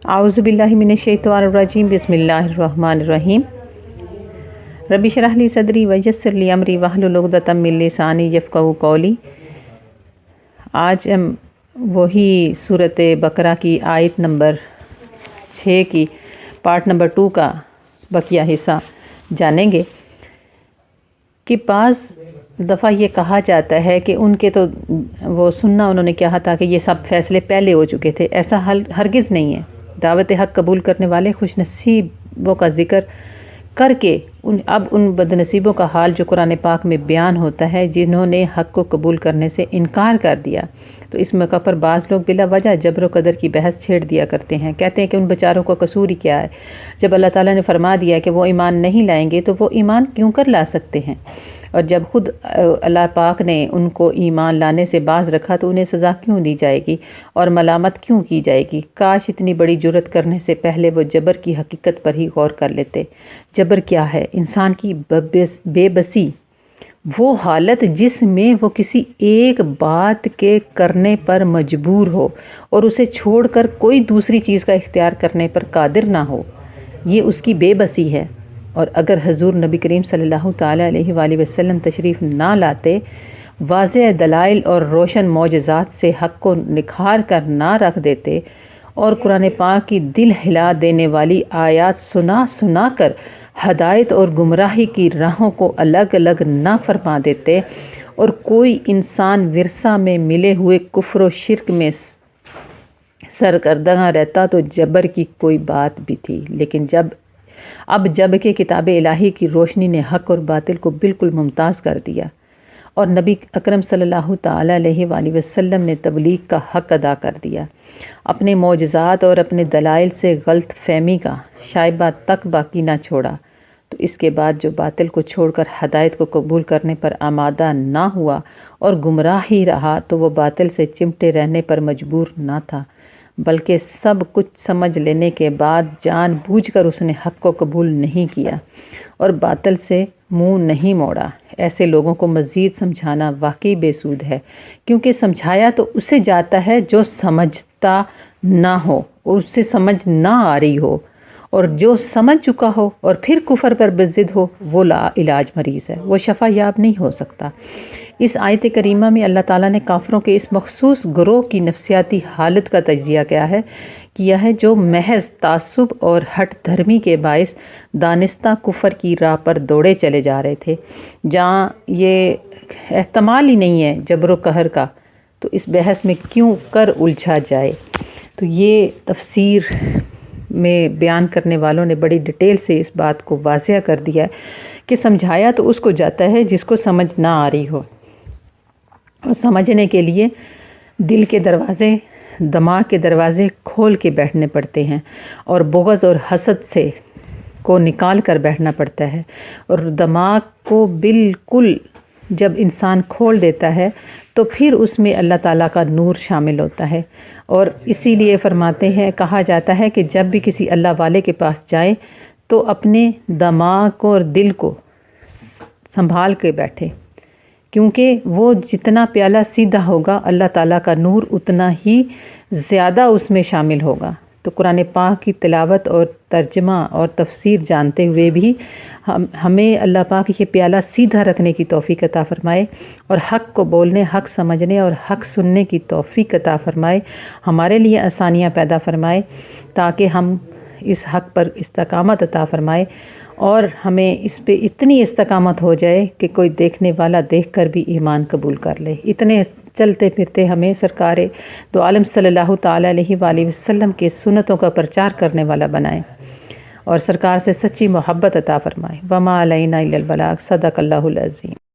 اعوذ باللہ من الشیطان الرجیم بسم اللہ الرحمن الرحیم رب اشرح لی صدری ویسر لی امری واحلل عقدۃ من لسانی یفقہوا قولی۔ آج ہم وہی سورۃ بقرہ کی آیت نمبر 6 کی پارٹ نمبر 2 کا بقیہ حصہ جانیں گے کہ بعض دفعہ یہ کہا جاتا ہے کہ ان کے تو وہ سننا انہوں نے کہا تھا کہ یہ سب فیصلے پہلے ہو چکے تھے۔ ایسا ہرگز نہیں ہے۔ دعوت حق قبول کرنے والے خوش نصیبوں کا ذکر کر کے اب ان بد نصیبوں کا حال جو قرآن پاک میں بیان ہوتا ہے جنہوں نے حق کو قبول کرنے سے انکار کر دیا، تو اس موقع پر بعض لوگ بلا وجہ جبر و قدر کی بحث چھیڑ دیا کرتے ہیں۔ کہتے ہیں کہ ان بیچاروں کو قصور ہی کیا ہے، جب اللہ تعالیٰ نے فرما دیا کہ وہ ایمان نہیں لائیں گے تو وہ ایمان کیوں کر لا سکتے ہیں، اور جب خود اللہ پاک نے ان کو ایمان لانے سے باز رکھا تو انہیں سزا کیوں دی جائے گی اور ملامت کیوں کی جائے گی۔ کاش اتنی بڑی جرت کرنے سے پہلے وہ جبر کی حقیقت پر ہی غور کر لیتے۔ جبر کیا ہے؟ انسان کی بے بسی، وہ حالت جس میں وہ کسی ایک بات کے کرنے پر مجبور ہو اور اسے چھوڑ کر کوئی دوسری چیز کا اختیار کرنے پر قادر نہ ہو، یہ اس کی بے بسی ہے۔ اور اگر حضور نبی کریم صلی اللہ تعالیٰ علیہ وآلہ وسلم تشریف نہ لاتے، واضح دلائل اور روشن معجزات سے حق کو نکھار کر نہ رکھ دیتے اور قرآن پاک کی دل ہلا دینے والی آیات سنا کر ہدایت اور گمراہی کی راہوں کو الگ الگ نہ فرما دیتے اور کوئی انسان ورثہ میں ملے ہوئے کفر و شرک میں سرگرداں رہتا تو جبر کی کوئی بات بھی تھی۔ لیکن جب کہ کتاب الہی کی روشنی نے حق اور باطل کو بالکل ممتاز کر دیا اور نبی اکرم صلی اللہ تعالیٰ علیہ وآلہ وسلم نے تبلیغ کا حق ادا کر دیا، اپنے معجزات اور اپنے دلائل سے غلط فہمی کا شائبہ تک باقی نہ چھوڑا، تو اس کے بعد جو باطل کو چھوڑ کر ہدایت کو قبول کرنے پر آمادہ نہ ہوا اور گمراہ ہی رہا تو وہ باطل سے چمٹے رہنے پر مجبور نہ تھا، بلکہ سب کچھ سمجھ لینے کے بعد جان بوجھ کر اس نے حق کو قبول نہیں کیا اور باطل سے منہ نہیں موڑا۔ ایسے لوگوں کو مزید سمجھانا واقعی بے سود ہے، کیونکہ سمجھایا تو اسے جاتا ہے جو سمجھتا نہ ہو اور اس سے سمجھ نہ آ رہی ہو، اور جو سمجھ چکا ہو اور پھر کفر پر بضد ہو وہ لا علاج مریض ہے، وہ شفا یاب نہیں ہو سکتا۔ اس آیت کریمہ میں اللہ تعالیٰ نے کافروں کے اس مخصوص گروہ کی نفسیاتی حالت کا تجزیہ کیا ہے جو محض تعصب اور ہٹ دھرمی کے باعث دانستہ کفر کی راہ پر دوڑے چلے جا رہے تھے۔ جہاں یہ احتمال ہی نہیں ہے جبر و قہر کا، تو اس بحث میں کیوں کر الجھا جائے۔ تو یہ تفسیر میں بیان کرنے والوں نے بڑی ڈیٹیل سے اس بات کو واضح کر دیا ہے کہ سمجھایا تو اس کو جاتا ہے جس کو سمجھ نہ آ رہی ہو، اور سمجھنے کے لیے دل کے دروازے، دماغ کے دروازے کھول کے بیٹھنے پڑتے ہیں اور بغض اور حسد سے کو نکال کر بیٹھنا پڑتا ہے، اور دماغ کو بالکل جب انسان کھول دیتا ہے تو پھر اس میں اللہ تعالیٰ کا نور شامل ہوتا ہے۔ اور اسی لیے فرماتے ہیں، کہا جاتا ہے کہ جب بھی کسی اللہ والے کے پاس جائیں تو اپنے دماغ کو اور دل کو سنبھال کے بیٹھے، کیونکہ وہ جتنا پیالہ سیدھا ہوگا اللہ تعالیٰ کا نور اتنا ہی زیادہ اس میں شامل ہوگا۔ تو قرآن پاک کی تلاوت اور ترجمہ اور تفسیر جانتے ہوئے بھی ہمیں اللہ پاک یہ پیالہ سیدھا رکھنے کی توفیق عطا فرمائے اور حق کو بولنے، حق سمجھنے اور حق سننے کی توفیق عطا فرمائے، ہمارے لیے آسانیاں پیدا فرمائے تاکہ ہم اس حق پر استقامت عطا فرمائے، اور ہمیں اس پہ اتنی استقامت ہو جائے کہ کوئی دیکھنے والا دیکھ کر بھی ایمان قبول کر لے۔ اتنے چلتے پھرتے ہمیں سرکار دو عالم صلی اللہ تعالیٰ علیہ وآلہ وسلم کے سنتوں کا پرچار کرنے والا بنائے اور سرکار سے سچی محبت عطا فرمائے۔ وما علینا الا البلاغ۔ صدق اللہ العظیم۔